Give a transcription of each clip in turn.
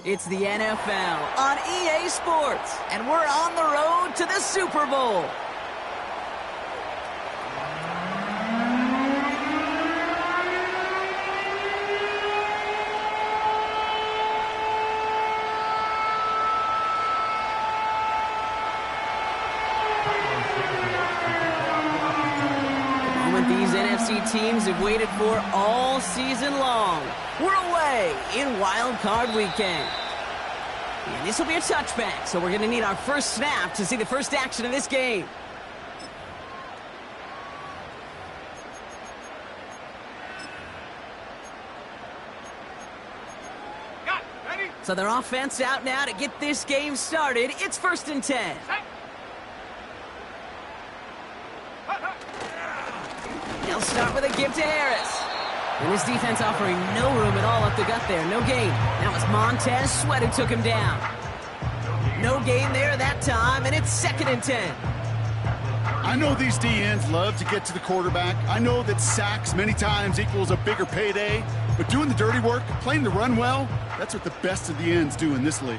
It's the NFL on EA Sports, and we're on the road to the Super Bowl. These NFC teams have waited for all season long. We're away in Wild Card Weekend. And this will be a touchback, so we're going to need our first snap to see the first action of this game. So their offense out now to get this game started. It's 1st and 10. They'll start with a give to Harris. And this defense offering no room at all up the gut there. No gain. That was Montez Sweat who took him down. No gain there that time, and it's 2nd and 10. I know these D-ends love to get to the quarterback. I know that sacks many times equals a bigger payday. But doing the dirty work, playing the run well, that's what the best of the ends do in this league.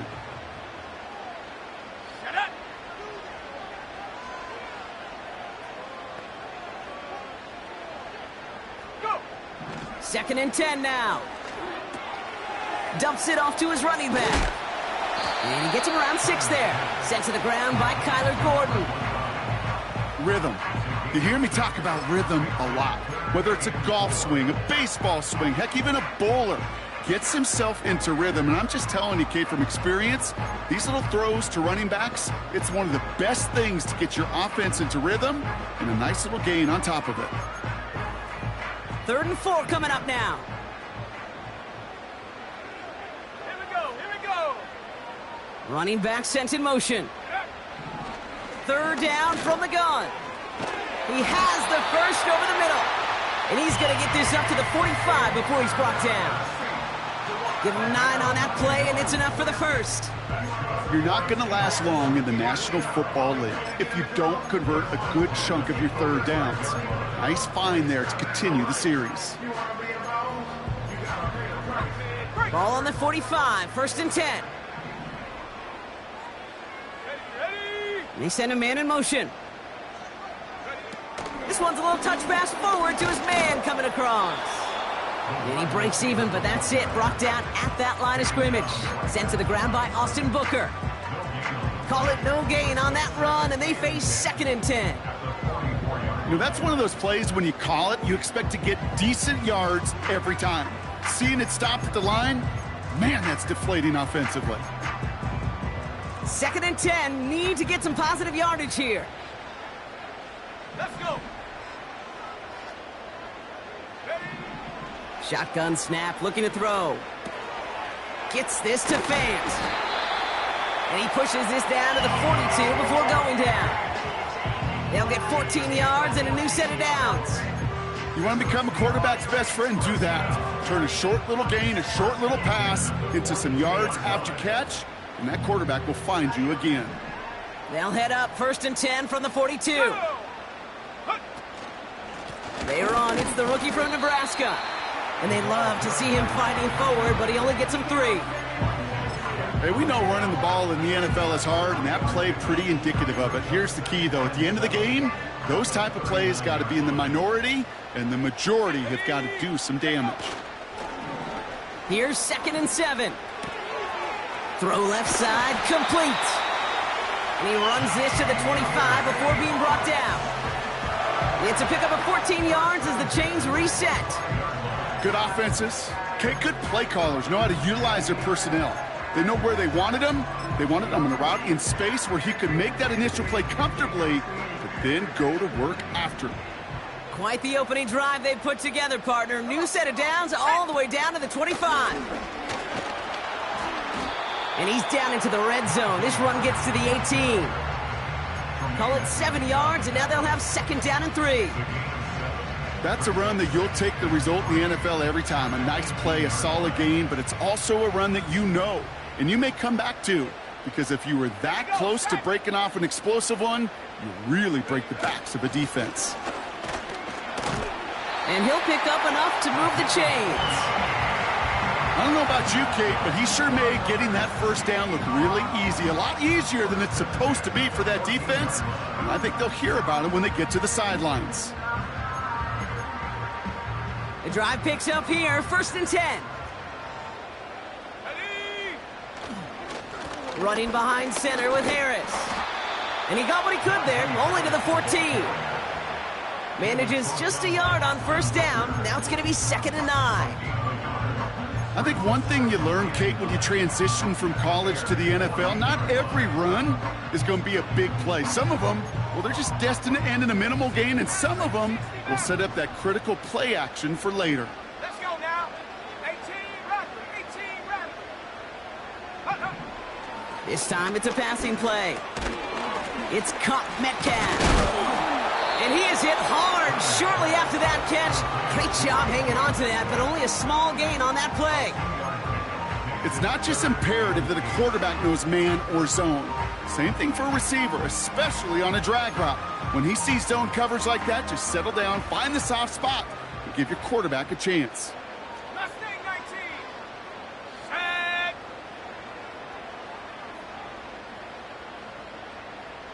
2nd and 10 now. Dumps it off to his running back. And he gets him around 6 there. Sent to the ground by Kyler Gordon. Rhythm. You hear me talk about rhythm a lot. Whether it's a golf swing, a baseball swing, heck, even a bowler. Gets himself into rhythm. And I'm just telling you, Kate, from experience, these little throws to running backs, it's one of the best things to get your offense into rhythm and a nice little gain on top of it. 3rd and 4 coming up now. Here we go. Running back sent in motion. 3rd down from the gun. He has the first over the middle. And he's going to get this up to the 45 before he's brought down. Give him 9 on that play, and it's enough for the first. You're not going to last long in the National Football League if you don't convert a good chunk of your 3rd downs. Nice find there to continue the series. Ball on the 45, 1st and 10. And they send a man in motion. This one's a little touch pass forward to his man coming across. And he breaks even, but that's it. Brought down at that line of scrimmage. Sent to the ground by Austin Booker. Call it no gain on that run, and they face 2nd and 10. You know, that's one of those plays when you call it, you expect to get decent yards every time. Seeing it stopped at the line, man, that's deflating offensively. 2nd and 10, need to get some positive yardage here. Let's go. Shotgun snap, looking to throw. Gets this to Fant. And he pushes this down to the 42 before going down. They'll get 14 yards and a new set of downs. You want to become a quarterback's best friend? Do that. Turn a short little gain, a short little pass into some yards after catch, and that quarterback will find you again. They'll head up 1st and 10 from the 42. They are on. It's the rookie from Nebraska. And they love to see him fighting forward, but he only gets him 3. Hey, we know running the ball in the NFL is hard, and that play pretty indicative of it. Here's the key, though. At the end of the game, those type of plays got to be in the minority, and the majority have got to do some damage. Here's 2nd and 7. Throw left side, complete. And he runs this to the 25 before being brought down. It's a pickup of 14 yards as the chains reset. Good offenses. Okay, good play callers know how to utilize their personnel. They know where they wanted him. They wanted him on a route in space where he could make that initial play comfortably, but then go to work after. Quite the opening drive they put together, partner. New set of downs all the way down to the 25. And he's down into the red zone. This run gets to the 18. Call it 7 yards, and now they'll have 2nd down and 3. That's a run that you'll take the result in the NFL every time. A nice play, a solid game, but it's also a run that you know, and you may come back to, because if you were that close to breaking off an explosive one, you really break the backs of a defense. And he'll pick up enough to move the chains. I don't know about you, Kate, but he sure made getting that first down look really easy. A lot easier than it's supposed to be for that defense. And I think they'll hear about it when they get to the sidelines. The drive picks up here, 1st and 10. Running behind center with Harris. And he got what he could there, only to the 14. Manages just a yard on 1st down. Now it's going to be 2nd and 9. I think one thing you learn, Kate, when you transition from college to the NFL, not every run is going to be a big play. Some of them, well, they're just destined to end in a minimal gain, and some of them will set up that critical play action for later. Let's go now. 18 rapid. 18 rapid. This time it's a passing play. It's caught Metcalf. And he is hit hard shortly after that catch. Great job hanging on to that, but only a small gain on that play. It's not just imperative that a quarterback knows man or zone. Same thing for a receiver, especially on a drag route. When he sees zone coverage like that, just settle down, find the soft spot, and give your quarterback a chance. Mustang 19. Set.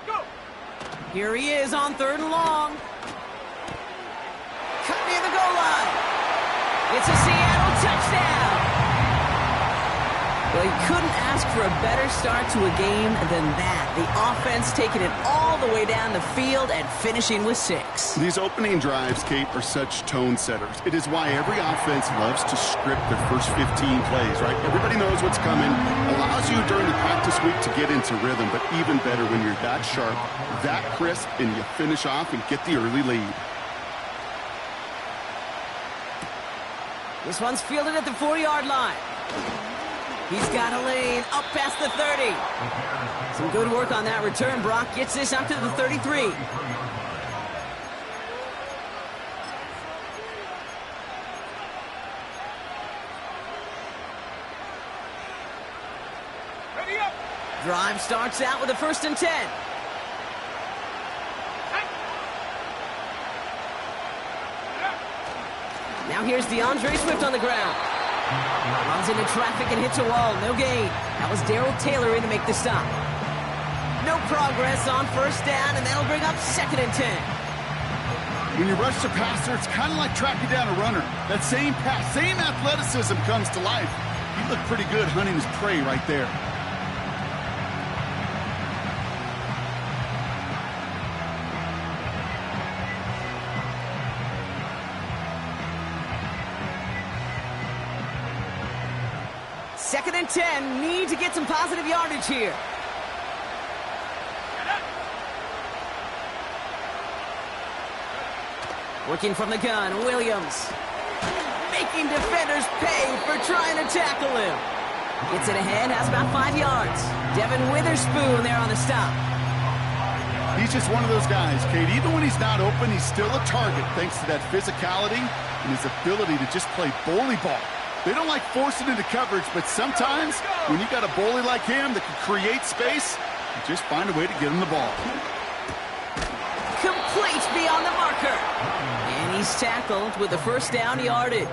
Go. Here he is on 3rd and long. Cut near the goal line. It's a Seattle touchdown. Well, you couldn't ask for a better start to a game than that. The offense taking it all the way down the field and finishing with 6. These opening drives, Kate, are such tone setters. It is why every offense loves to script their first 15 plays, right? Everybody knows what's coming. Allows you during the practice week to get into rhythm, but even better when you're that sharp, that crisp, and you finish off and get the early lead. This one's fielded at the 40-yard line. He's got a lane up past the 30. Some good work on that return. Brock gets this up to the 33. Ready up. Drive starts out with a 1st and 10. Now here's DeAndre Swift on the ground. Runs into traffic and hits a wall. No gain. That was Darrell Taylor in to make the stop. No progress on 1st down, and that'll bring up 2nd and 10. When you rush the passer, it's kind of like tracking down a runner. That same pass, same athleticism comes to life. He looked pretty good hunting his prey right there. Second and 10. Need to get some positive yardage here. Working from the gun, Williams. Making defenders pay for trying to tackle him. Gets it ahead, has about 5 yards. Devin Witherspoon there on the stop. He's just one of those guys, Kate. Even when he's not open, he's still a target thanks to that physicality and his ability to just play bully ball. They don't like forcing into coverage, but sometimes when you got a bully like him that can create space, you just find a way to get him the ball. Complete beyond the marker. And he's tackled with the 1st down yardage.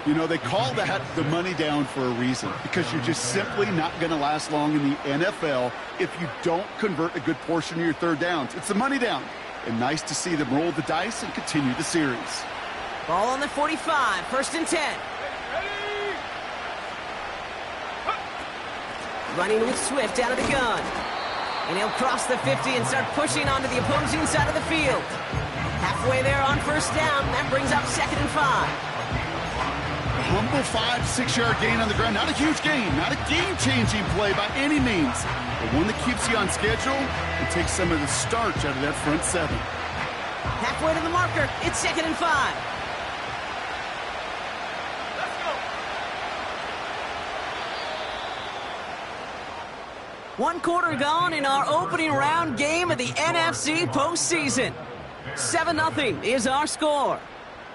You know, they call that the money down for a reason, because you're just simply not going to last long in the NFL if you don't convert a good portion of your 3rd downs. It's the money down. And nice to see them roll the dice and continue the series. Ball on the 45, 1st and 10. Running with Swift out of the gun. And he'll cross the 50 and start pushing onto the opposing side of the field. Halfway there on 1st down. That brings up 2nd and 5. A humble 5-6 yard gain on the ground. Not a huge gain, not a game-changing play by any means, but one that keeps you on schedule and takes some of the starch out of that front 7. Halfway to the marker. It's 2nd and 5. One quarter gone in our opening round game of the NFC postseason. 7-0 is our score.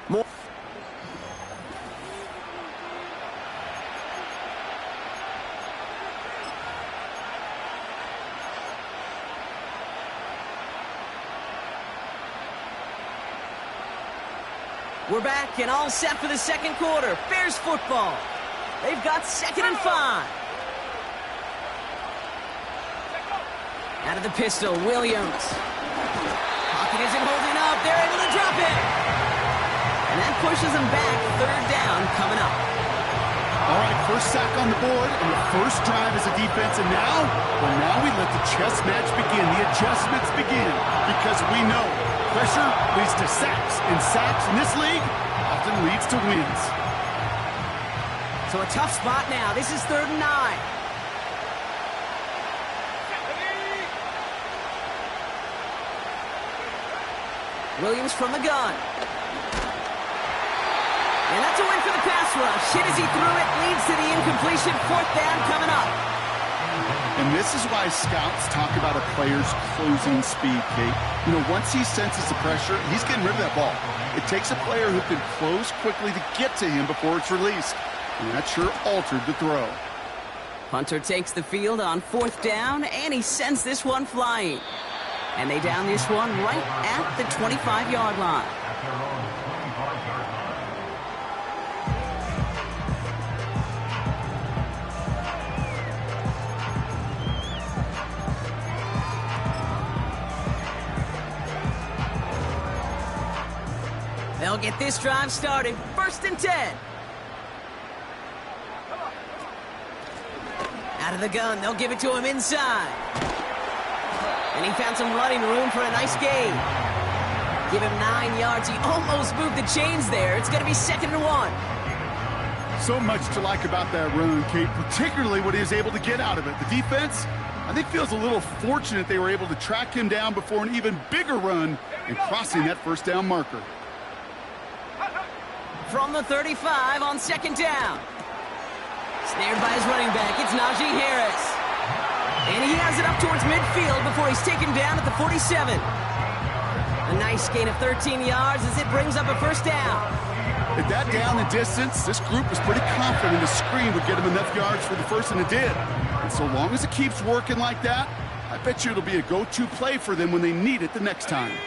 More We're back and all set for the second quarter. Bears football. They've got 2nd and 5. Out of the pistol, Williams. Pocket isn't holding up. They're able to drop it. And that pushes them back. 3rd down coming up. All right, first sack on the board, and the first drive as a defense, and now we let the chess match begin, the adjustments begin, because we know pressure leads to sacks, and sacks in this league often leads to wins. So a tough spot now. This is 3rd and 9. Williams from the gun. And that's a win for the pass rush. Hit as he threw it, leads to the incompletion. 4th down coming up. And this is why scouts talk about a player's closing speed, Kate. You know, once he senses the pressure, he's getting rid of that ball. It takes a player who can close quickly to get to him before it's released. And that sure altered the throw. Hunter takes the field on 4th down, and he sends this one flying. And they down this one right at the 25-yard line. They'll get this drive started. 1st and 10. Out of the gun, they'll give it to him inside. And he found some running room for a nice gain. Give him 9 yards. He almost moved the chains there. It's going to be 2nd and 1. So much to like about that run, Kate, particularly what he was able to get out of it. The defense, I think, feels a little fortunate they were able to track him down before an even bigger run and crossing that 1st down marker. From the 35 on 2nd down. Snared by his running back, it's Najee Harris. And he has it up towards midfield before he's taken down at the 47. A nice gain of 13 yards as it brings up a 1st down. At that down and distance, this group was pretty confident the screen would get him enough yards for the first, and it did. And so long as it keeps working like that, I bet you it'll be a go-to play for them when they need it the next time.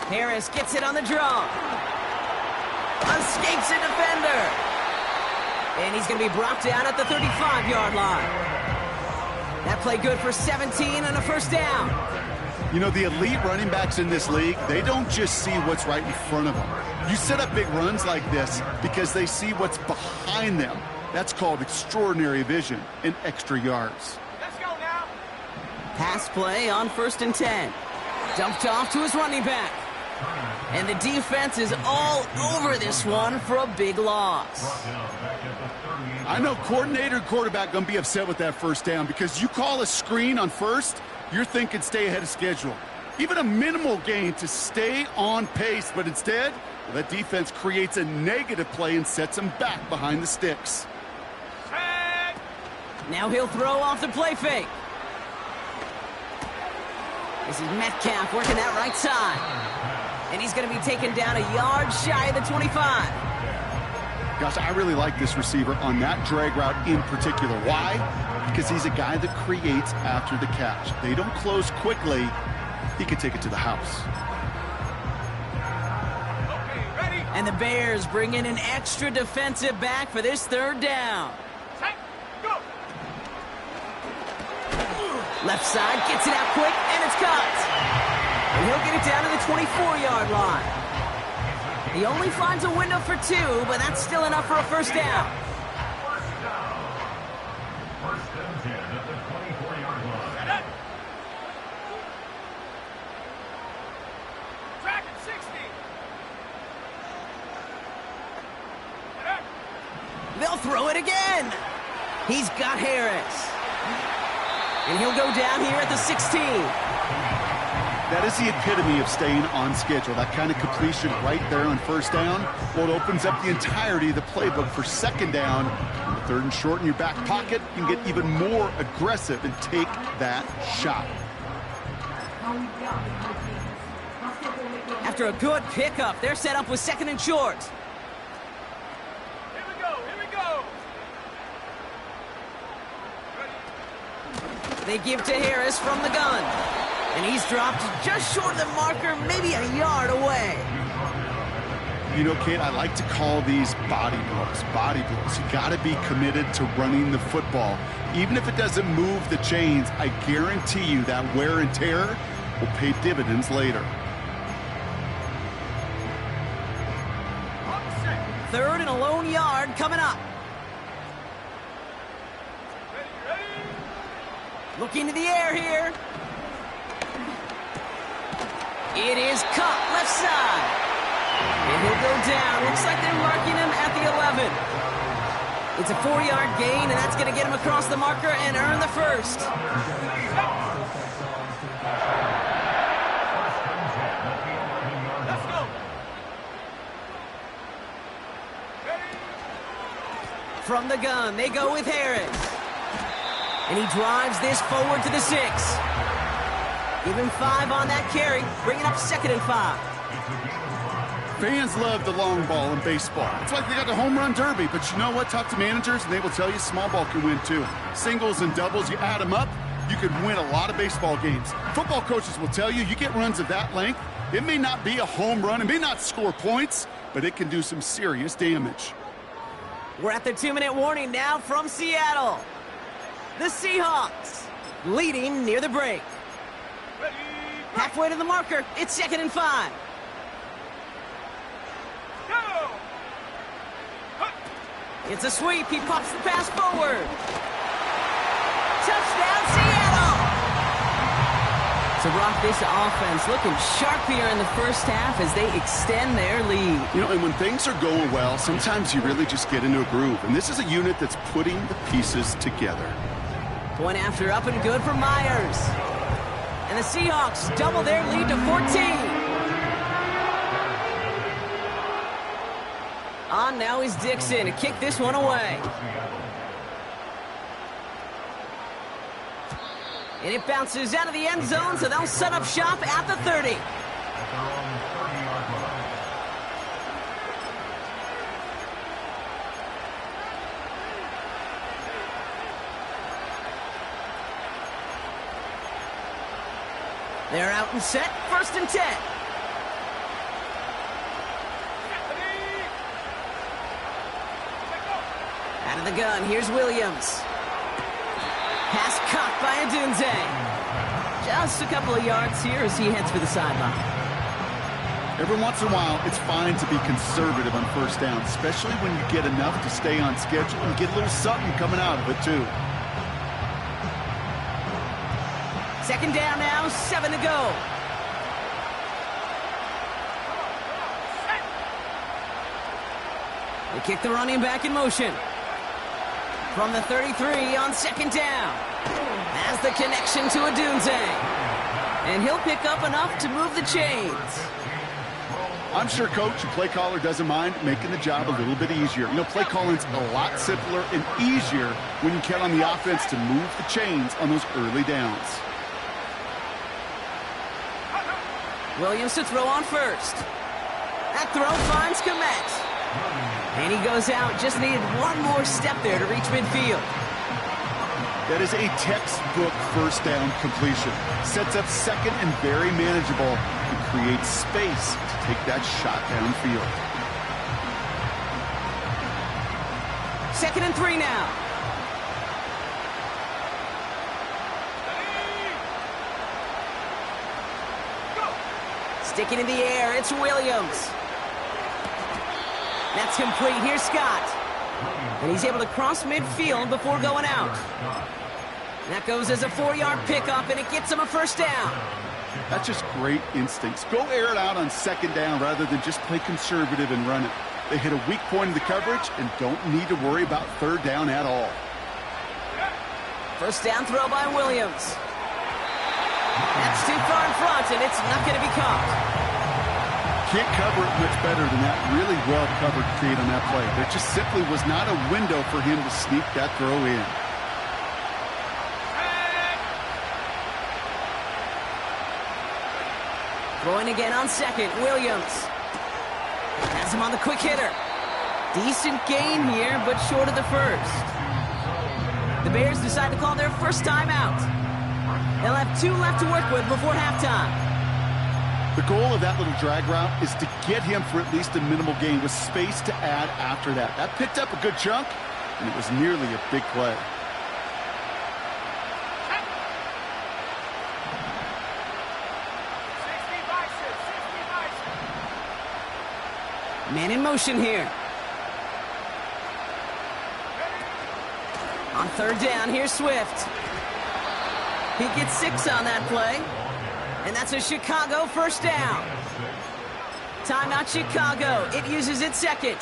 Harris gets it on the draw. Escapes a defender. And he's going to be brought down at the 35-yard line. That play good for 17 and a 1st down. You know, the elite running backs in this league, they don't just see what's right in front of them. You set up big runs like this because they see what's behind them. That's called extraordinary vision and extra yards. Let's go now. Pass play on 1st and 10. Dumped off to his running back. And the defense is all over this one for a big loss. I know coordinator and quarterback going to be upset with that 1st down because you call a screen on 1st, you're thinking stay ahead of schedule. Even a minimal gain to stay on pace, but instead, well, that defense creates a negative play and sets them back behind the sticks. Now he'll throw off the play fake. This is Metcalf working that right side. And he's going to be taken down a yard shy of the 25. Gosh, I really like this receiver on that drag route in particular. Why? Because he's a guy that creates after the catch. They don't close quickly. He can take it to the house. Okay, ready. And the Bears bring in an extra defensive back for this 3rd down. Set, go. Left side gets it out quick, and it's caught. And he'll get it down to the 24-yard line. He only finds a window for 2, but that's still enough for a 1st down. First and 10 at the 24-yard line. Track at 60. They'll throw it again. He's got Harris. And he'll go down here at the 16. That is the epitome of staying on schedule. That kind of completion right there on 1st down. Well, it opens up the entirety of the playbook for 2nd down. On the 3rd and short in your back pocket, you can get even more aggressive and take that shot. After a good pickup, they're set up with 2nd and short. Here we go, here we go. They give to Harris from the gun. And he's dropped just short of the marker, maybe a yard away. You know, Kate, I like to call these body blows. Body blows. You got to be committed to running the football. Even if it doesn't move the chains, I guarantee you that wear and tear will pay dividends later. Third and a lone yard coming up. Looking to the air here. It is caught left side. And he'll go down. Looks like they're marking him at the 11. It's a 4-yard gain, and that's going to get him across the marker and earn the first. Let's go. From the gun, they go with Harris. And he drives this forward to the 6. Give him 5 on that carry, bringing up 2nd and 5. Fans love the long ball in baseball. It's like they got the home run derby, but you know what? Talk to managers, and they will tell you small ball can win too. Singles and doubles, you add them up, you could win a lot of baseball games. Football coaches will tell you, you get runs of that length, it may not be a home run, it may not score points, but it can do some serious damage. We're at the 2-minute warning now from Seattle. The Seahawks leading near the break. Halfway to the marker, it's 2nd and 5. Go. It's a sweep. He pops the pass forward. Touchdown, Seattle! So, Brock, this offense looking sharp here in the first half as they extend their lead. You know, and when things are going well, sometimes you really just get into a groove. And this is a unit that's putting the pieces together. Point after up and good for Myers. And the Seahawks double their lead to 14. On now is Dixon to kick this one away. And it bounces out of the end zone, so they'll set up shop at the 30. They're out and set, 1st and 10. Out of the gun, here's Williams. Pass caught by Adunze. Just a couple of yards here as he heads for the sideline. Every once in a while, it's fine to be conservative on 1st down, especially when you get enough to stay on schedule and get a little something coming out of it, too. 2nd down now, 7 to go. They kick the running back in motion. From the 33 on 2nd down. Has the connection to Adunze. And he'll pick up enough to move the chains. I'm sure coach and play caller doesn't mind making the job a little bit easier. You know, play calling's a lot simpler and easier when you count on the offense to move the chains on those early downs. Williams to throw on 1st. That throw finds Komet. And he goes out. Just needed one more step there to reach midfield. That is a textbook 1st down completion. Sets up 2nd and very manageable and creates space to take that shot downfield. 2nd and 3 now. Sticking in the air, it's Williams. That's complete. Here's Scott. And he's able to cross midfield before going out. That goes as a 4-yard pickup, and it gets him a 1st down. That's just great instincts. Go air it out on 2nd down rather than just play conservative and run it. They hit a weak point in the coverage and don't need to worry about 3rd down at all. 1st down throw by Williams. That's too far in front, and it's not going to be caught. Can't cover it much better than that. Really well covered Kate on that play. There just simply was not a window for him to sneak that throw in. Throwing again on 2nd, Williams. Has him on the quick hitter. Decent gain here, but short of the 1st. The Bears decide to call their 1st timeout. They'll have 2 left to work with before halftime. The goal of that little drag route is to get him for at least a minimal gain with space to add after that. That picked up a good chunk, and it was nearly a big play. Man in motion here. On third down, here's Swift. He gets 6 on that play. And that's a Chicago first down. Timeout Chicago. It uses its second.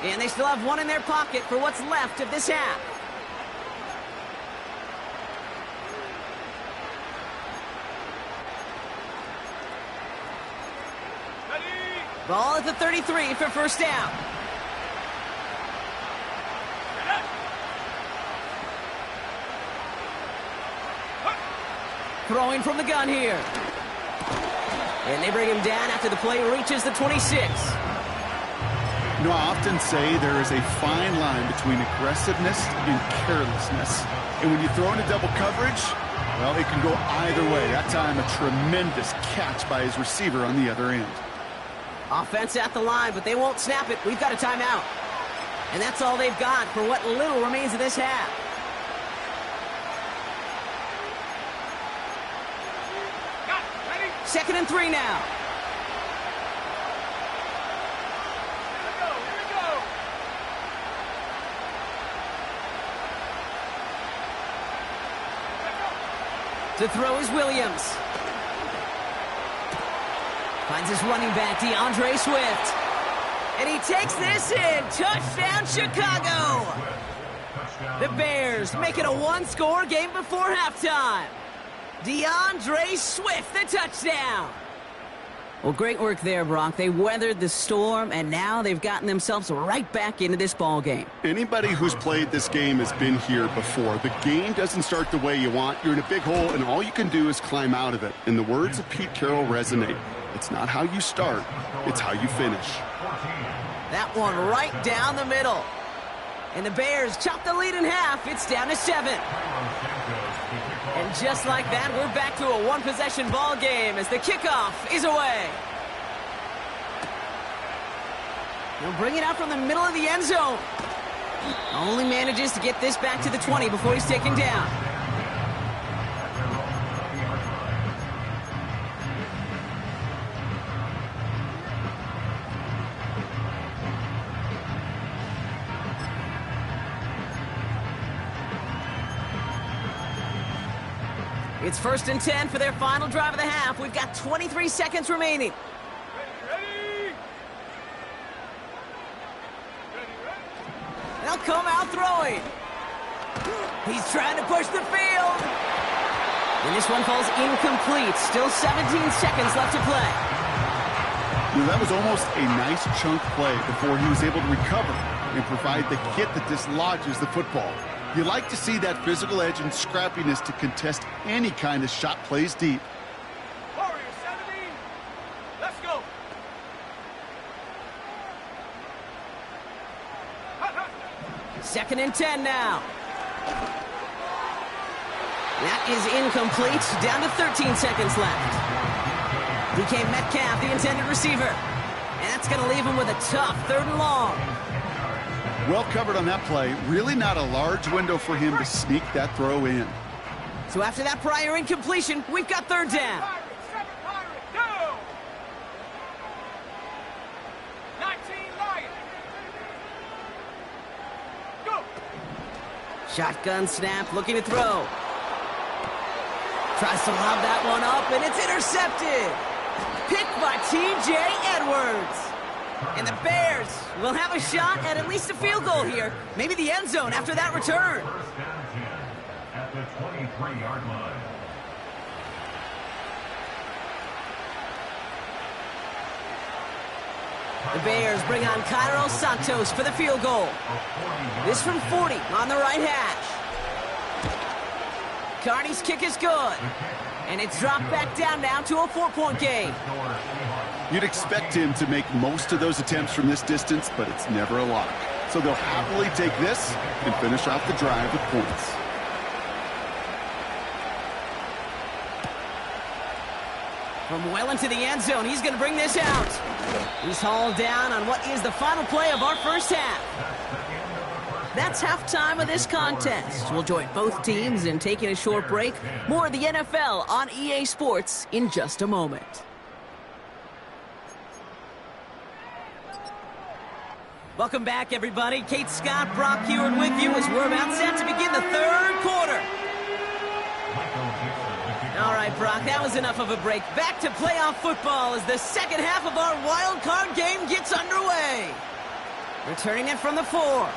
And they still have 1 in their pocket for what's left of this half. Ball at the 33 for first down. Throwing from the gun here. And they bring him down after the play reaches the 26. You know, I often say there is a fine line between aggressiveness and carelessness. And when you throw into double coverage, well, it can go either way. That time, a tremendous catch by his receiver on the other end. Offense at the line, but they won't snap it. We've got a timeout. And that's all they've got for what little remains of this half. Second and 3 now. Here we go. To throw is Williams. Finds his running back, DeAndre Swift. And he takes this in. Touchdown, Chicago. The Bears make it a 1-score game before halftime. DeAndre Swift, the touchdown. Well, great work there, Brock. They weathered the storm, and now they've gotten themselves right back into this ball game. Anybody who's played this game has been here before. The game doesn't start the way you want. You're in a big hole, and all you can do is climb out of it. And the words of Pete Carroll resonate. It's not how you start, it's how you finish. That one right down the middle. And the Bears chop the lead in half. It's down to 7. And just like that, we're back to a one-possession ball game as the kickoff is away. He'll bring it out from the middle of the end zone. Only manages to get this back to the 20 before he's taken down. It's 1st and 10 for their final drive of the half. We've got 23 seconds remaining. Ready. They'll come out throwing. He's trying to push the field. And this one falls incomplete. Still 17 seconds left to play. You know, that was almost a nice chunk play before he was able to recover and provide the hit that dislodges the football. You like to see that physical edge and scrappiness to contest any kind of shot plays deep. Warriors 17. Let's go. 2nd and 10 now. That is incomplete. Down to 13 seconds left. DK Metcalf, the intended receiver. And that's going to leave him with a tough 3rd and long. Well covered on that play. Really not a large window for him to sneak that throw in. So after that prior incompletion, we've got 3rd down. Pirate, go. 19 Lions. Go. Shotgun snap, looking to throw. Tries to lob that one up, and it's intercepted. Picked by T.J. Edwards. And the Bears will have a shot at least a field goal here. Maybe the end zone after that return. First down 10 at the 23-yard line. The Bears bring on Cairo Santos for the field goal. This from 40 on the right hash. Carney's kick is good. And it's dropped back down now to a 4-point game. You'd expect him to make most of those attempts from this distance, but it's never a lock. So they'll happily take this and finish off the drive with points. From well into the end zone, he's going to bring this out. He's hauled down on what is the final play of our first half. That's halftime of this contest. We'll join both teams in taking a short break. More of the NFL on EA Sports in just a moment. Welcome back, everybody. Kate Scott, Brock Hewitt with you as we're about set to begin the third quarter. All right, Brock, that was enough of a break. Back to playoff football as the second half of our wild card game gets underway. Returning it from the 4.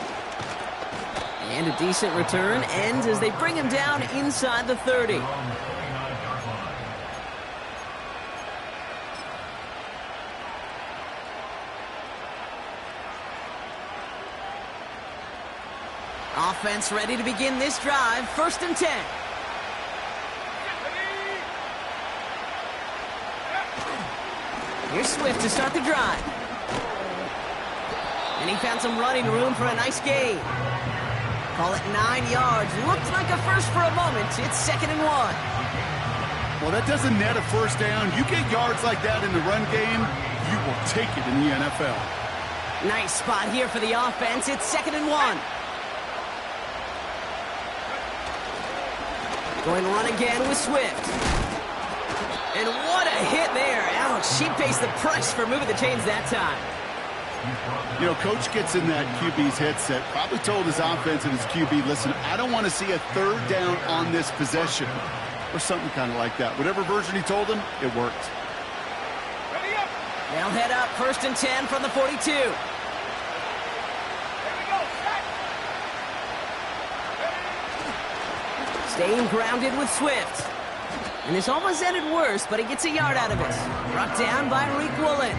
And a decent return ends as they bring him down inside the 30. Offense ready to begin this drive. 1st and 10. Here's Swift to start the drive. And he found some running room for a nice gain. Call it 9 yards. Looked like a first for a moment. It's 2nd and 1. Well, that doesn't net a first down. You get yards like that in the run game, you will take it in the NFL. Nice spot here for the offense. It's 2nd and 1. Going to run again with Swift. And what a hit there. Ouch, she pays the price for moving the chains that time. You know, coach gets in that QB's headset, probably told his offense and his QB, listen, I don't want to see a 3rd down on this possession. Or something kind of like that. Whatever version he told him, it worked. Ready up. They'll head up 1st and 10 from the 42. Here we go. Set. Staying grounded with Swift. And this almost ended worse, but he gets a yard out of it. Brought down by Reek Woolen.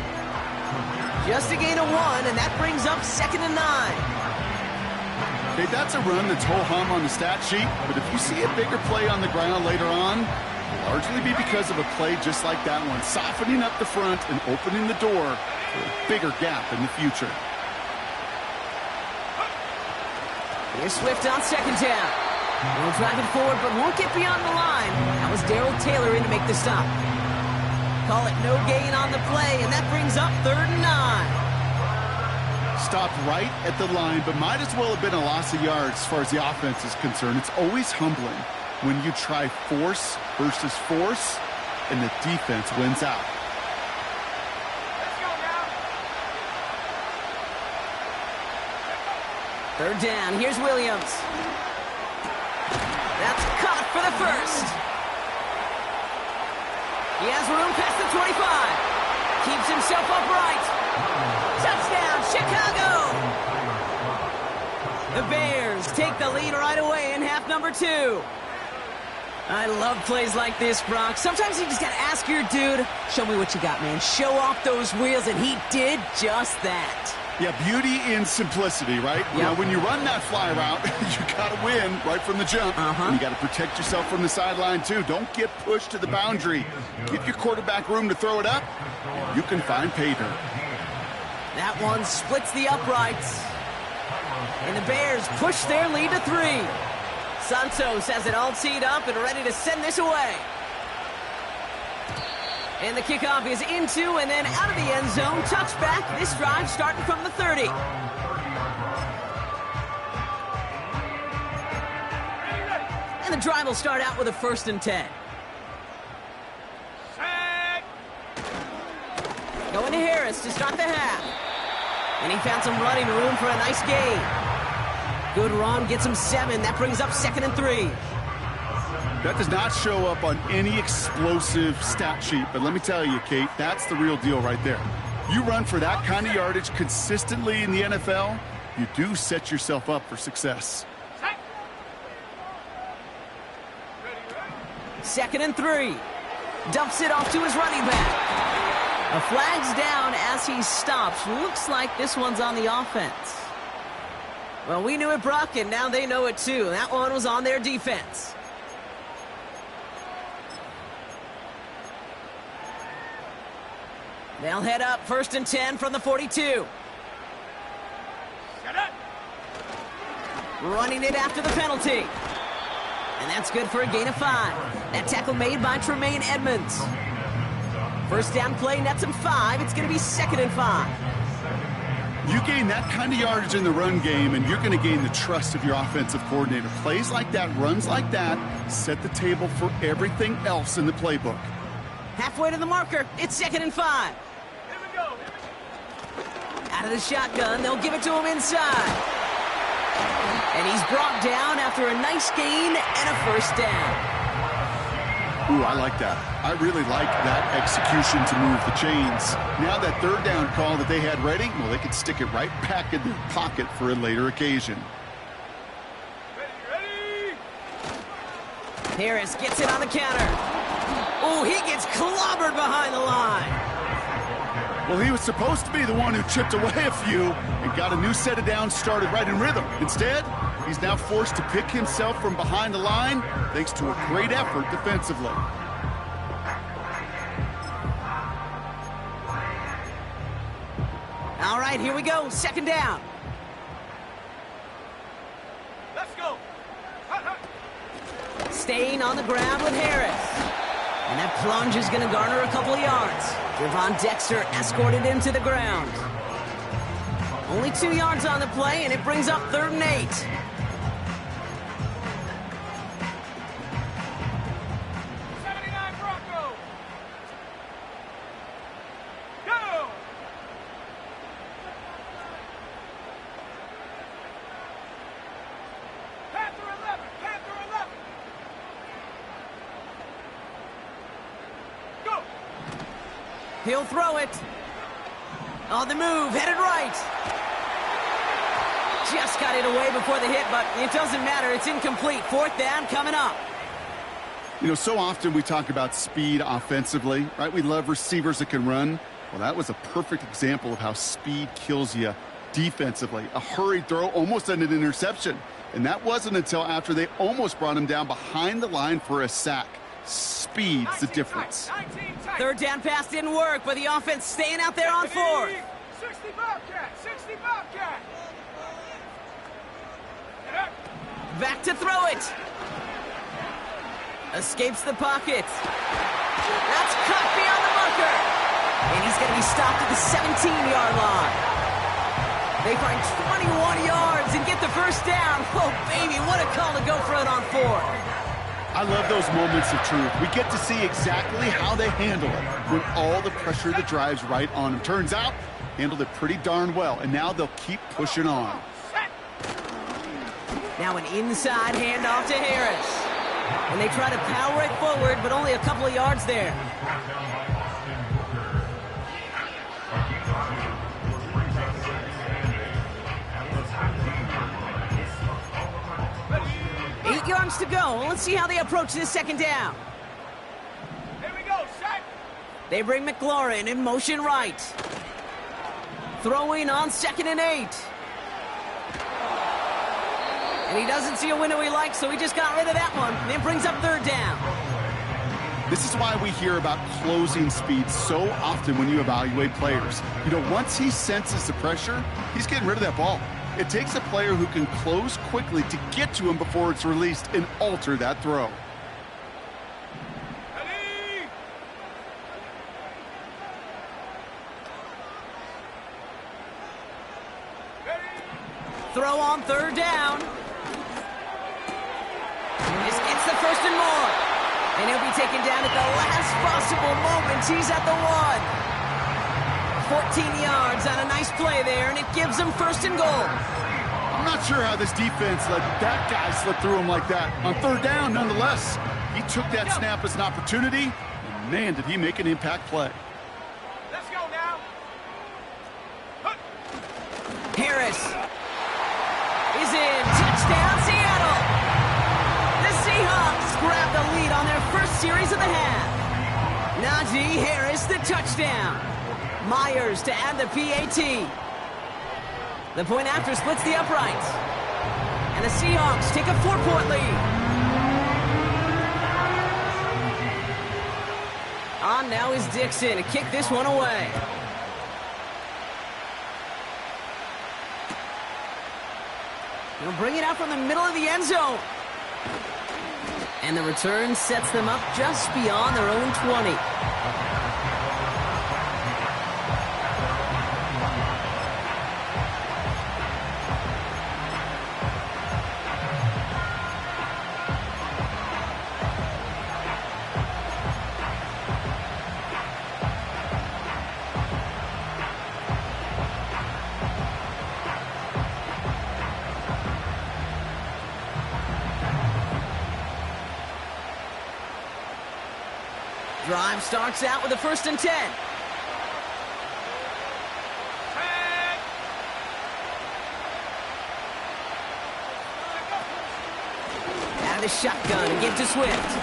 Just a gain of 1, and that brings up 2nd and 9. Okay, that's a run that's ho-hum on the stat sheet, but if you see a bigger play on the ground later on, it'll largely be because of a play just like that one, softening up the front and opening the door for a bigger gap in the future. Here's Swift on 2nd down. He'll drive it forward, but won't get beyond the line. That was Darrell Taylor in to make the stop. Call it no gain on the play, and that brings up 3rd and 9. Stopped right at the line, but might as well have been a loss of yards as far as the offense is concerned. It's always humbling when you try force versus force, and the defense wins out. Let's go now. 3rd down, here's Williams. That's caught for the 1st. He has room past the 25. Keeps himself upright. Touchdown, Chicago! The Bears take the lead right away in half number 2. I love plays like this, Brock. Sometimes you just got to ask your dude, show me what you got, man. Show off those wheels, and he did just that. Yeah, beauty in simplicity, right? Yep. You know, when you run that fly route, you got to win right from the jump. And you got to protect yourself from the sideline, too. Don't get pushed to the boundary. Give your quarterback room to throw it up. You can find pay dirt. That one splits the uprights. And the Bears push their lead to 3. Santos has it all teed up and ready to send this away. And the kickoff is into and then out of the end zone. Touchback. This drive starting from the 30. And the drive will start out with a 1st and 10. Set. Going to Harris to start the half. And he found some running room for a nice gain. Good run, gets him 7. That brings up 2nd and 3. That does not show up on any explosive stat sheet, but let me tell you, Kate, that's the real deal right there. You run for that kind of yardage consistently in the NFL, you do set yourself up for success. Set. 2nd and 3. Dumps it off to his running back. A flag's down as he stops. Looks like this one's on the offense. Well, we knew it, Brock, and now they know it too. That one was on their defense. They'll head up 1st and 10 from the 42. Set up. Running it after the penalty. And that's good for a gain of 5. That tackle made by Tremaine Edmonds. First down play nets him 5. It's going to be 2nd and 5. You gain that kind of yardage in the run game, and you're going to gain the trust of your offensive coordinator. Plays like that, runs like that, set the table for everything else in the playbook. Halfway to the marker. It's 2nd and 5. Here we go. Out of the shotgun, they'll give it to him inside. And he's brought down after a nice gain and a first down. Ooh, I like that. I really like that execution to move the chains. Now that 3rd down call that they had ready, well, they could stick it right back in their pocket for a later occasion. Ready. Harris gets it on the counter. Oh, he gets clobbered behind the line. Well, he was supposed to be the one who chipped away a few and got a new set of downs started right in rhythm. Instead, he's now forced to pick himself from behind the line thanks to a great effort defensively. All right, here we go. 2nd down. Let's go. Staying on the ground with Harris. And that plunge is going to garner a couple of yards. Javon Dexter escorted him to the ground. Only 2 yards on the play, and it brings up 3rd and 8. He'll throw it. On the move, headed right. Just got it away before the hit, but it doesn't matter. It's incomplete. 4th down coming up. You know, so often we talk about speed offensively, right? We love receivers that can run. Well, that was a perfect example of how speed kills you defensively. A hurried throw almost ended an interception. And that wasn't until after they almost brought him down behind the line for a sack. Speed's the difference. 3rd down pass didn't work, but the offense staying out there on 4th. 60 Bobcat, 60 Bobcat. Back to throw it. Escapes the pocket. That's cut beyond the marker. And he's going to be stopped at the 17-yard line. They find 21 yards and get the first down. Oh, baby, what a call to go for it on 4th. I love those moments of truth. We get to see exactly how they handle it when all the pressure that drives right on them. Turns out, handled it pretty darn well, and now they'll keep pushing on. Now an inside handoff to Harris. And they try to power it forward, but only a couple of yards there. 8 yards to go. Let's see how they approach this 2nd down. Here we go, set. They bring McLaurin in motion right. Throwing on 2nd and 8. And he doesn't see a window he likes, so he just got rid of that one. And it brings up 3rd down. This is why we hear about closing speed so often when you evaluate players. You know, once he senses the pressure, he's getting rid of that ball. It takes a player who can close quickly to get to him before it's released and alter that throw. Ready. Throw on 3rd down. This gets the 1st and more. And he'll be taken down at the last possible moment. He's at the 1. 14 yards on a nice play there, and it gives them 1st and goal. I'm not sure how this defense let that guy slip through him like that. On 3rd down, nonetheless, he took that snap as an opportunity, and man, did he make an impact play. Let's go now. Harris is in. Touchdown, Seattle. The Seahawks grab the lead on their first series of the half. Najee Harris, the touchdown. Myers to add the PAT. The point after splits the uprights. And the Seahawks take a 4-point lead. On now is Dixon to kick this one away. He'll bring it out from the middle of the end zone. And the return sets them up just beyond their own 20. Drive starts out with a 1st and 10. Out of the shotgun and give to Swift.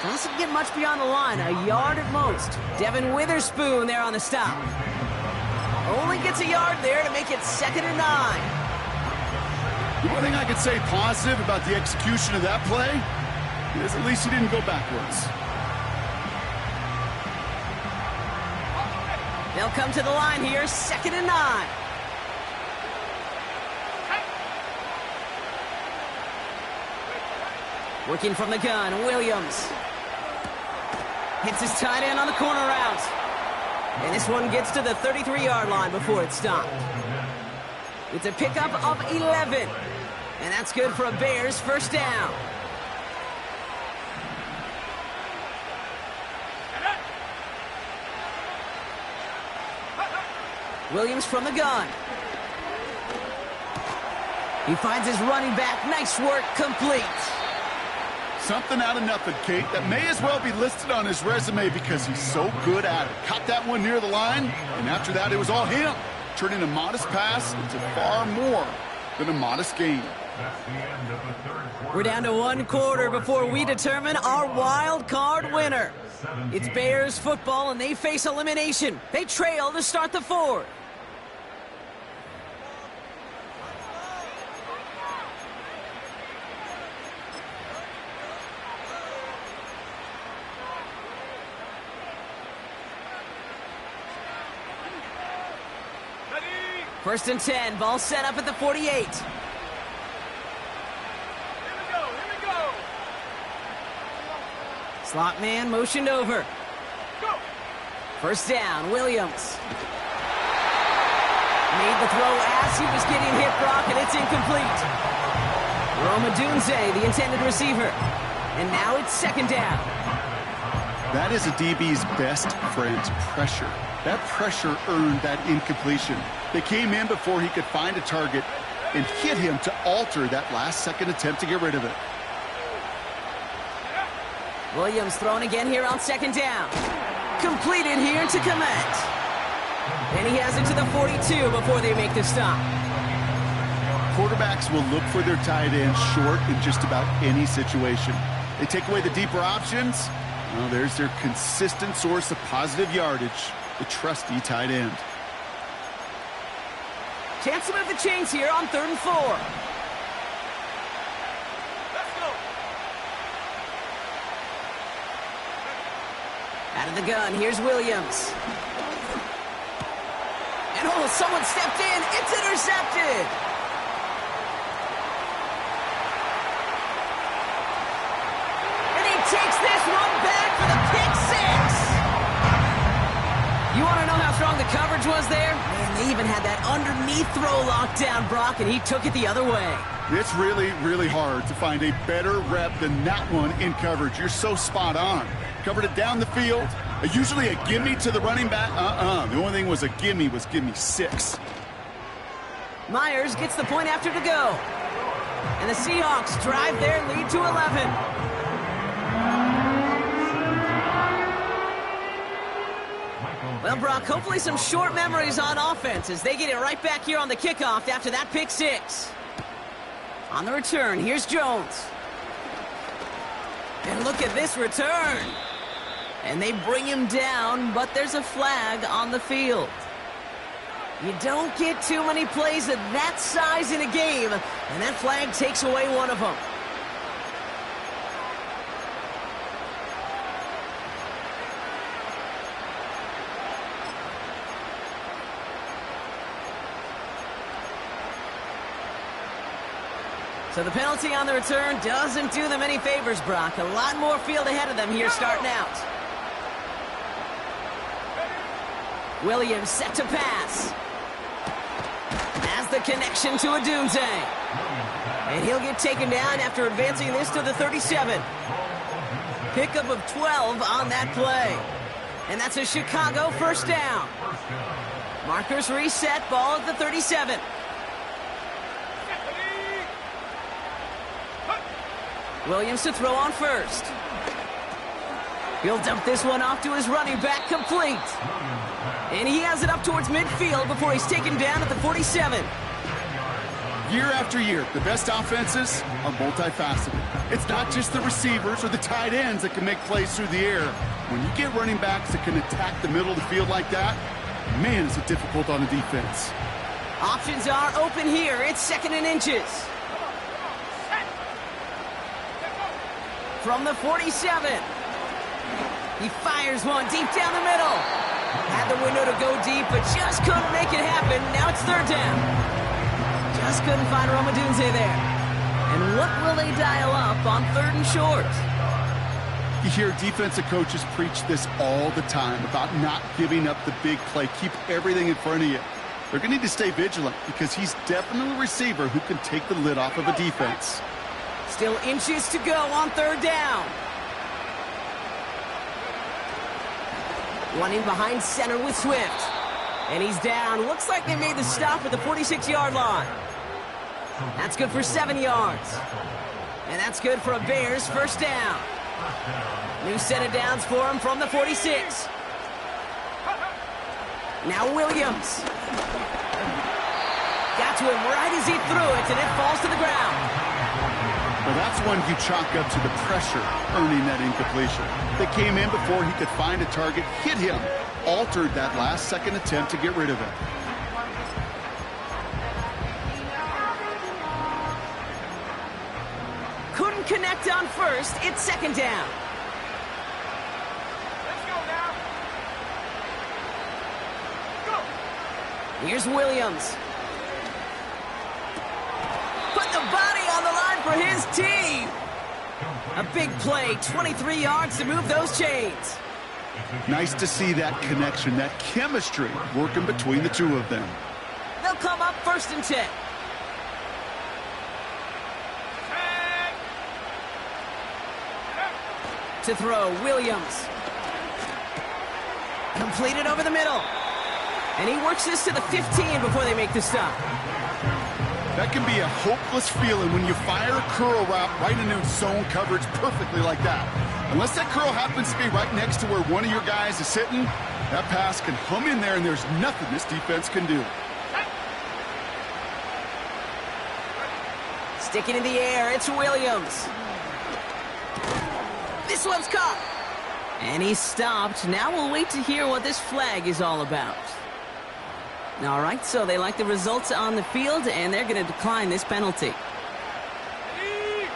Doesn't get much beyond the line, a yard at most. Devin Witherspoon there on the stop. Only gets a yard there to make it 2nd and 9. The one thing I could say positive about the execution of that play is at least he didn't go backwards. They'll come to the line here, 2nd and 9. Working from the gun, Williams. Hits his tight end on the corner route. And this one gets to the 33-yard line before it's stopped. It's a pickup of 11. And that's good for a Bears 1st down. Williams from the gun. He finds his running back. Nice work, complete. Something out of nothing, Kate, that may as well be listed on his resume because he's so good at it. Caught that one near the line, and after that, it was all him, turning a modest pass into far more than a modest gain. That's the end of the third quarter. We're down to 1 quarter before we determine our wild card winner. It's Bears football, and they face elimination. They trail to start the 4th. Ready? 1st and 10, ball set up at the 48. Here we go. Slot man motioned over. Go. 1st down, Williams. Made the throw as he was getting hit, Brock, and it's incomplete. Rome Odunze, the intended receiver. And now it's 2nd down. That is a DB's best friend, pressure. That pressure earned that incompletion. They came in before he could find a target and hit him to alter that last-second attempt to get rid of it. Williams thrown again here on 2nd down. Completed here to Komet. And he has it to the 42 before they make the stop. Quarterbacks will look for their tight end short in just about any situation. They take away the deeper options. Well, there's their consistent source of positive yardage, the trusty tight end. Chance to move the chains here on 3rd and 4. Let's go. Out of the gun, here's Williams. And oh, someone stepped in. It's intercepted. And he takes this one back for the pick 6. You want to know how strong the coverage was there? Man, they even had that underneath throw locked down, Brock, and he took it the other way. It's really, really hard to find a better rep than that one in coverage. You're so spot on. Covered it down the field. Usually a gimme to the running back. The only thing was a gimme 6. Myers gets the point after to go. And the Seahawks drive their lead to 11. Well, Brock, hopefully some short memories on offense as they get it right back here on the kickoff after that pick 6. On the return, here's Jones. And look at this return. And they bring him down, but there's a flag on the field. You don't get too many plays of that size in a game, and that flag takes away one of them. So the penalty on the return doesn't do them any favors, Brock. A lot more field ahead of them here starting out. Williams set to pass. Has the connection to Odunze. And he'll get taken down after advancing this to the 37. Pickup of 12 on that play. And that's a Chicago 1st down. Markers reset, ball at the 37. Williams to throw on 1st. He'll dump this one off to his running back, complete. And he has it up towards midfield before he's taken down at the 47. Year after year, the best offenses are multifaceted. It's not just the receivers or the tight ends that can make plays through the air. When you get running backs that can attack the middle of the field like that, man, is it difficult on the defense. Options are open here. It's 2nd and inches. From the 47. He fires one deep down the middle. Had the window to go deep, but just couldn't make it happen. Now it's 3rd down. Just couldn't find Romadunze there. And what will they dial up on 3rd and short? You hear defensive coaches preach this all the time about not giving up the big play. Keep everything in front of you. They're going to need to stay vigilant because he's definitely a receiver who can take the lid off of a defense. Still inches to go on 3rd down. Running behind center with Swift. And he's down. Looks like they made the stop at the 46-yard line. That's good for 7 yards. And that's good for a Bears 1st down. New set of downs for him from the 46. Now Williams. Got to him right as he threw it, and it falls to the ground. Well, that's one you chalk up to the pressure earning that incompletion. They came in before he could find a target, hit him, altered that last-second attempt to get rid of it. Couldn't connect on 1st. It's 2nd down. Let's go now. Go. Here's Williams. Put the body on the line for his team. A big play, 23 yards to move those chains. Nice to see that connection, that chemistry working between the two of them. They'll come up 1st and 10. To throw, Williams. Completed over the middle. And he works this to the 15 before they make the stop. That can be a hopeless feeling when you fire a curl route right into zone coverage perfectly like that. Unless that curl happens to be right next to where one of your guys is sitting, that pass can hum in there and there's nothing this defense can do. Sticking in the air, it's Williams. This one's caught. And he's stopped. Now we'll wait to hear what this flag is all about. All right, so they like the results on the field, and they're going to decline this penalty.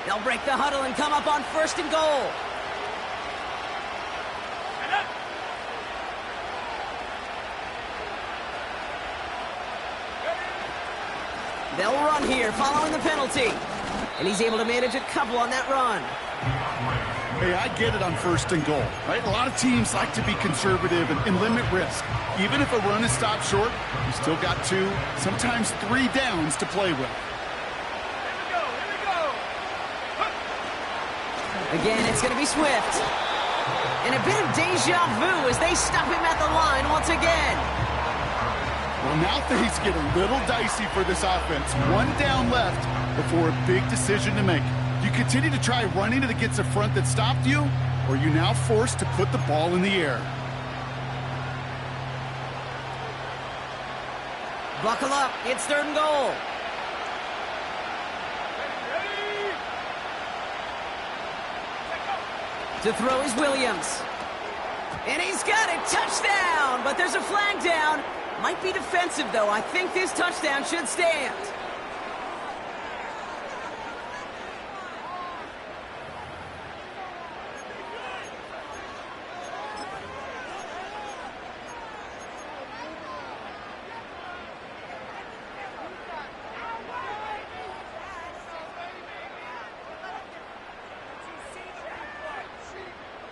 They'll break the huddle and come up on 1st and goal. They'll run here following the penalty. And he's able to manage a couple on that run. Hey, I get it on 1st and goal, right? A lot of teams like to be conservative and limit risk. Even if a run is stopped short, you still got 2, sometimes 3 downs to play with. Here we go. Again, it's going to be Swift. And a bit of deja vu as they stop him at the line once again. Well, now things get a little dicey for this offense. 1 down left before a big decision to make. You continue to try running it against a front that stopped you, or you're now forced to put the ball in the air. Buckle up. It's 3rd and goal. To throw is Williams. And he's got it. Touchdown! But there's a flag down. Might be defensive, though. I think this touchdown should stand.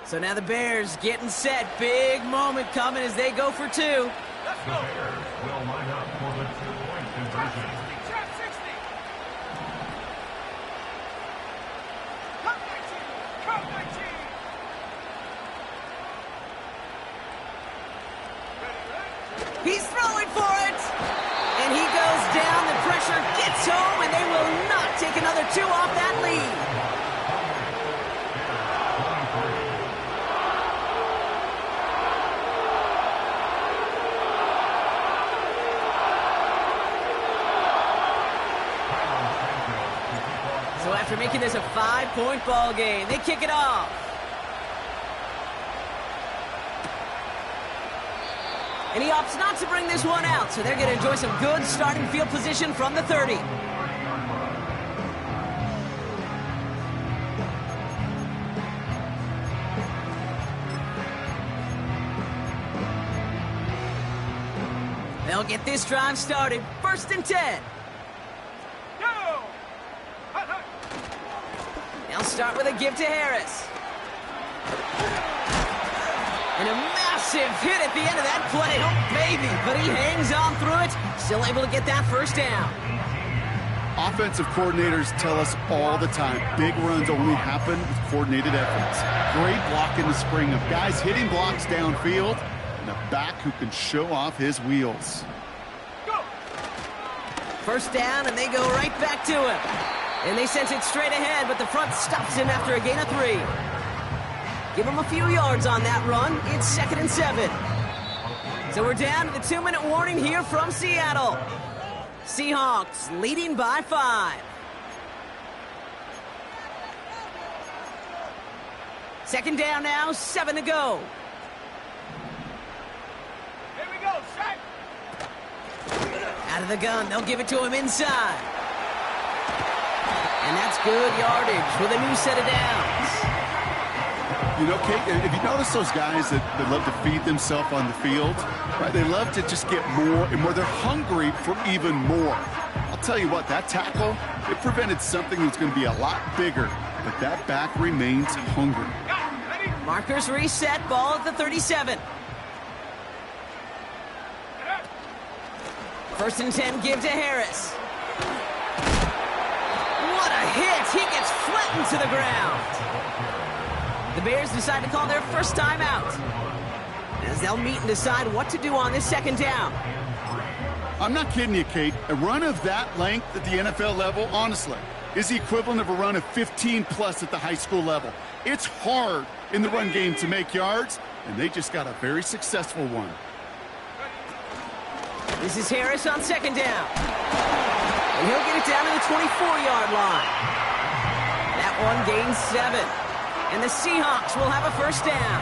So now the Bears getting set. Big moment coming as they go for 2. Let's go. The Bears will line up for the 2-point conversion. Trap 60. Cut my team. Cut my team. He's throwing for it. And he goes down. The pressure gets home, and they will not take another 2 off that lead. So after making this a 5-point ball game, they kick it off. And he opts not to bring this one out, so they're going to enjoy some good starting field position from the 30. They'll get this drive started. 1st and 10. Go! They'll start with a give to Harris. And a massive hit at the end of that play. Oh, baby. But he hangs on through it. Still able to get that 1st down. Offensive coordinators tell us all the time, big runs only happen with coordinated efforts. Great block in the spring of guys hitting blocks downfield and a back who can show off his wheels. Go! 1st down, and they go right back to him. And they sent it straight ahead, but the front stops him after a gain of 3. Give him a few yards on that run. It's 2nd and 7. So we're down to the 2-minute warning here from Seattle. Seahawks leading by 5. 2nd down now, 7 to go. Here we go, set! Out of the gun, they'll give it to him inside. And that's good yardage with a new set of downs. You know, Kate, if you notice those guys that love to feed themselves on the field, right? They love to just get more and more. They're hungry for even more. I'll tell you what, that tackle, it prevented something that's going to be a lot bigger, but that back remains hungry. Ready? Markers reset, ball at the 37. 1st and 10, give to Harris. What a hit! He gets flattened to the ground. The Bears decide to call their 1st timeout, as they'll meet and decide what to do on this 2nd down. I'm not kidding you, Kate. A run of that length at the NFL level, honestly, is the equivalent of a run of 15+ at the high school level. It's hard in the run game to make yards, and they just got a very successful one. This is Harris on 2nd down. And he'll get it down to the 24-yard line. That one gains 7. And the Seahawks will have a 1st down.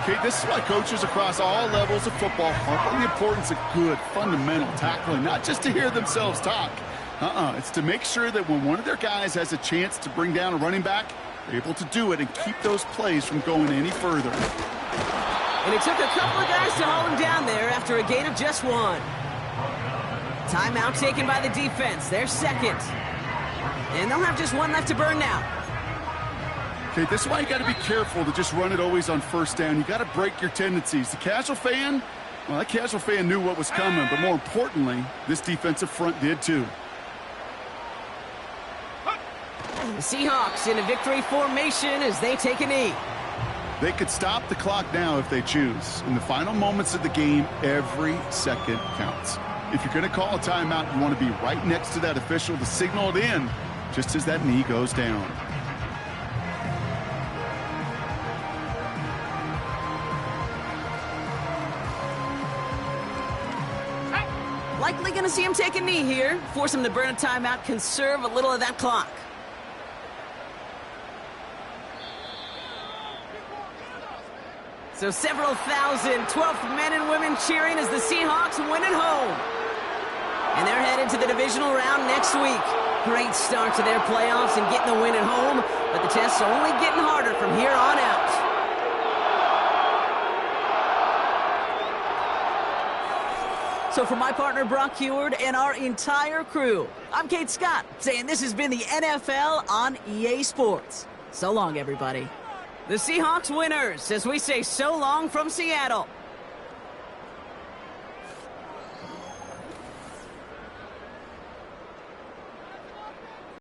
Okay, this is why coaches across all levels of football harp on the importance of good, fundamental tackling, not just to hear themselves talk. It's to make sure that when one of their guys has a chance to bring down a running back, they're able to do it and keep those plays from going any further. And it took a couple of guys to haul him down there after a gain of just 1. Timeout taken by the defense. They're 2nd. And they'll have just 1 left to burn now. Okay, this is why you got to be careful to just run it always on 1st down. You got to break your tendencies. The casual fan, well, that casual fan knew what was coming, but more importantly, this defensive front did too. The Seahawks in a victory formation as they take a knee. They could stop the clock now if they choose. In the final moments of the game, every second counts. If you're going to call a timeout, you want to be right next to that official to signal it in just as that knee goes down. Likely going to see him take a knee here. Force him to burn a timeout, conserve a little of that clock. So several thousand 12th men and women cheering as the Seahawks win at home. And they're headed to the divisional round next week. Great start to their playoffs and getting the win at home, but the test's only getting harder from here on out. So for my partner Brock Heward and our entire crew, I'm Kate Scott, saying this has been the NFL on EA Sports. So long, everybody. The Seahawks winners as we say so long from Seattle.